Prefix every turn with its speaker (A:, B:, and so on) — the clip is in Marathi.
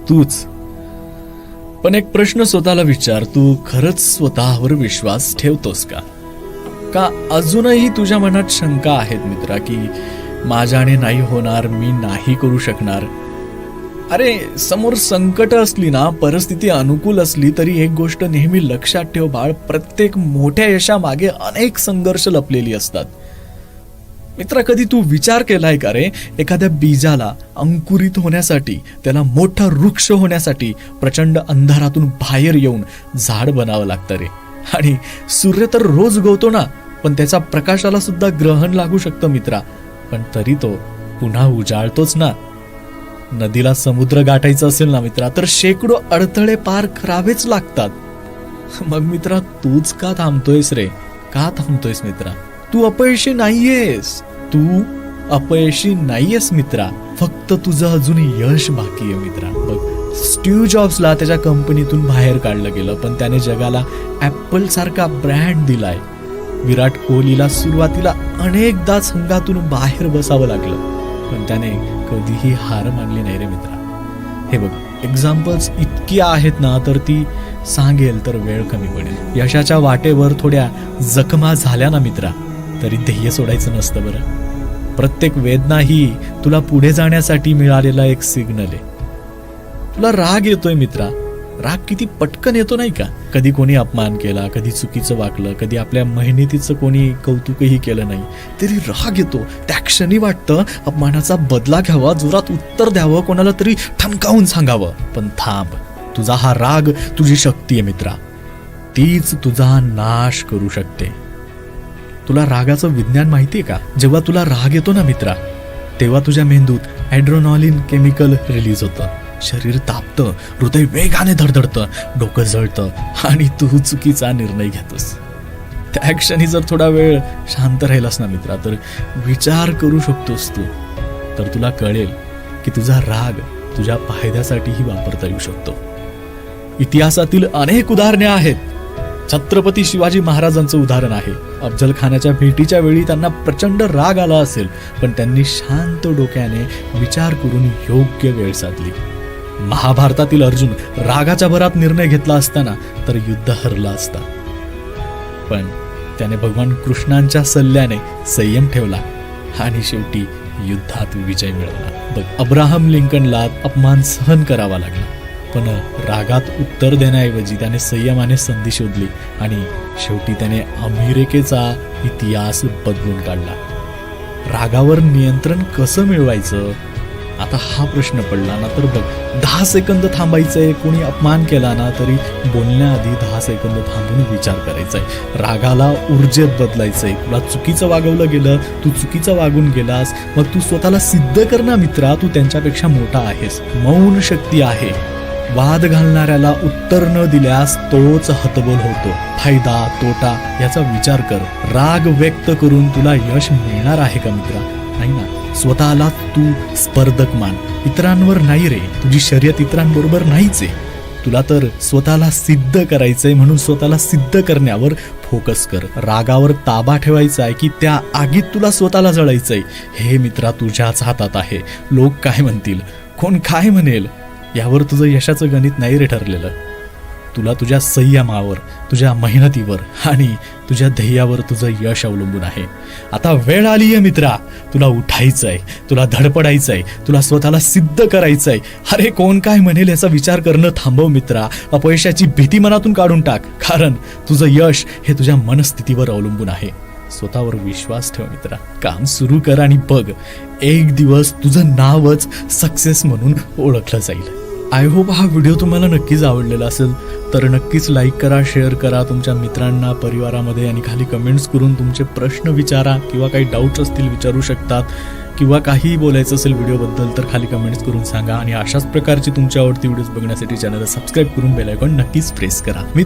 A: तूच. पण एक प्रश्न स्वतःला विचार, तू खरंच स्वतःवर विश्वास ठेवतोस का? का अजूनही तुझ्या मनात शंका आहेत मित्रा, की माझ्याने नाही होणार, मी नाही करू शकणार? अरे समोर संकट असली ना, परिस्थिती अनुकूल असली तरी एक गोष्ट नेहमी लक्षात ठेव बाळ, प्रत्येक मोठ्या यशामागे अनेक संघर्ष लपलेली असतात. मित्रा, कधी तू विचार केलाय का रे, एखाद्या बीजाला अंकुरित होण्यासाठी, त्याला मोठा वृक्ष होण्यासाठी प्रचंड अंधारातून बाहेर येऊन झाड बनावं लागतं रे. आणि सूर्य तर रोज उगवतो ना, पण त्याच्या प्रकाशाला सुद्धा ग्रहण लागू शकतं मित्रा, पण तरी तो पुन्हा उजाळतोच ना. नदीला समुद्र गाठायचं असेल ना मित्रा, तर शेकडो अडथळे पार करावेच लागतात. मग मित्रा, तूच का थांबतोयस रे? का थांबतोयस मित्रा? तू अपयशी नाहीयेस, तू अपयशी नाहीयेस मित्रा, फक्त तुझं अजून यश बाकी आहे मित्रा. बघ, स्टीव्ह जॉब्सला त्याच्या कंपनीतून बाहेर काढलं गेलं, पण त्याने जगाला ऍपल सारखा ब्रँड दिलाय. विराट कोहलीला सुरुवातीला अनेकदा संघातून बाहेर बसावं लागलं, पण त्याने कधीही हार मानली नाही रे मित्रा. हे बघ, एक्झाम्पल्स इतकी आहेत ना, तर ती सांगेल तर वेळ कमी पडेल. यशाच्या वाटेवर थोड्या जखमा झाल्या ना मित्रा, तरी ध्येय सोडायचं नसतं बरं. प्रत्येक वेदना ही तुला पुढे जाण्यासाठी मिळालेला एक सिग्नल आहे. तुला राग येतोय मित्रा, राग किती पटकन येतो नाही का? कधी कोणी अपमान केला, कधी चुकीचं वागलं, कधी आपल्या मेहनतीचं कोणी कौतुकही केलं नाही, तरी राग येतो. त्या क्षणी वाटतं अपमानाचा बदला घ्यावा, जोरात उत्तर द्यावं, कोणाला तरी ठणकावून सांगावं. पण थांब, तुझा हा राग तुझी शक्ती आहे मित्रा, तीच तुझा नाश करू शकते. तुला रागाचं विज्ञान माहितीये का? जेव्हा तुला राग येतो ना मित्रा, तेव्हा तुझ्या मेंदूत ॲड्रेनालिन केमिकल रिलीज होतं, शरीर तापतं, हृदय वेगाने धडधडतं, डोकं जळतं आणि तू चुकीचा निर्णय घेतोस. त्या क्षणी जर थोडा वेळ शांत राहिलास ना मित्रा, तर विचार करू शकतोस तू, तर तुला कळेल की तुझा राग तुझ्या फायद्यासाठीही वापरता येऊ शकतो. इतिहासातील अनेक उदाहरणे आहेत. छत्रपती शिवाजी महाराजांचं उदाहरण आहे. अफजल खानाच्या भेटीच्या वेळी त्यांना प्रचंड राग आला असेल, पण त्यांनी शांत डोक्याने विचार करून योग्य वेळ साधली. महाभारतातील अर्जुन रागाच्या भरात निर्णय घेतला असताना तर युद्ध हरला असता, पण त्याने भगवान कृष्णांच्या सल्ल्याने संयम ठेवला आणि शेवटी युद्धात विजय मिळवला. बघ, अब्राहम लिंकनला अपमान सहन करावा लागला, पण रागात उत्तर देण्याऐवजी त्याने संयमाने संधी शोधली आणि शेवटी त्याने अमेरिकेचा इतिहास बदलून काढला. रागावर नियंत्रण कसं मिळवायचं, आता हा प्रश्न पडला ना, तर बघ, 10 सेकंद थांबायचंय. कोणी अपमान केला ना, तरी बोलण्याआधी 10 सेकंद थांबून विचार करायचाय. रागाला ऊर्जेत बदलायचंय. तुला चुकीचं वागवलं गेलं, तू चुकीचं वागून गेलास, मग तू स्वतःला सिद्ध कर ना मित्रा, तू त्यांच्यापेक्षा मोठा आहेस. मौन शक्ती आहे. वाद घालणाऱ्याला उत्तर न दिल्यास तोच हतबल होतो. फायदा तोटा याचा विचार कर. राग व्यक्त करून तुला यश मिळणार आहे का मित्रा? नाही ना. स्वतःला तू स्पर्धक मान, इतरांवर नाही रे. तुझी शर्यत इतरांबरोबर नाहीच आहे. तुला तर स्वतःला सिद्ध करायचंय, म्हणून स्वतःला सिद्ध करण्यावर फोकस कर. रागावर ताबा ठेवायचा आहे की त्या आगीत तुला स्वतःला जळायचंय, हे मित्रा तुझ्याच हातात आहे. लोक काय म्हणतील, कोण काय म्हणेल, यावर तुझं यशाचं गणित नाही रे ठरलेलं. तुला तुझ्या संयमावर, तुझ्या मेहनतीवर आणि तुझ्या ध्येयावर तुझं यश अवलंबून आहे. आता वेळ आली आहे मित्रा, तुला उठायचंय, तुला धडपडायचंय, तुला स्वतःला सिद्ध करायचंय. अरे कोण काय म्हणेल याचा विचार करणं थांबव मित्रा. अपयशाची भीती मनातून काढून टाक, कारण तुझं यश हे तुझ्या मनस्थितीवर अवलंबून आहे. स्वतःवर विश्वास ठेव मित्रा. काम सुरू कर आणि बघ, एक दिवस तुझं नावच सक्सेस म्हणून ओळखलं जाईल. आय होप हा व्हिडिओ तुम्हाला नक्कीच आवडलेला असेल, तर नक्कीच लाईक करा, शेअर करा तुमच्या मित्रांना, परिवारामध्ये, आणि खाली कमेंट्स करून तुमचे प्रश्न विचारा किंवा काही डाऊट्स असतील विचारू शकतात, किंवा काहीही बोलायचं असेल व्हिडिओबद्दल तर खाली कमेंट्स करून सांगा. आणि अशाच प्रकारची तुमच्या आवडती व्हिडिओज बघण्यासाठी चॅनलला सबस्क्राईब करून बेल आयकॉन नक्कीच प्रेस करा. मी